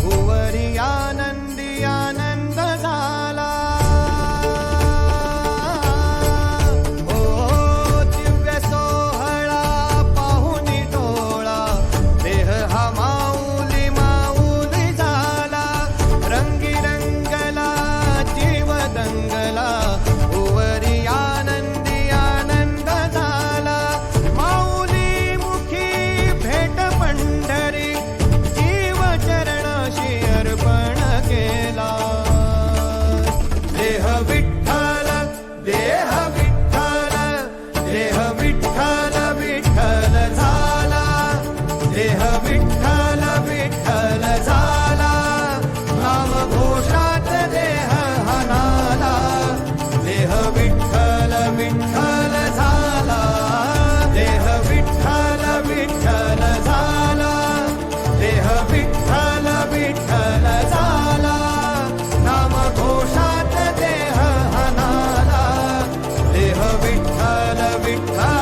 भुवरी आनंदी आनंद झाला। ओ दिव्य सोहळा पाहुनी डोळा, देह हा माऊली माऊली झाला। रंगी रंगला जीव दंगला, भुवरी आनंदी आनंद झाला। माऊली मुखी भेट पंढरी, जीव चरणाशी अर्पण केला। देह विठ्ठल देह विठ्ठल देह विठ्ठल विठ्ठल झाला। देह विठ्ठल विठ्ठल झाला, नाम घोषात देह हनाला। देह विठ्ठल विठ्ठल झाला, देह विठ्ठल विठ्ठल झाला। देह विठ्ठल विठ्ठल झाला, नाम घोषात देह हनाला। देह विठ्ठल विठ्ठल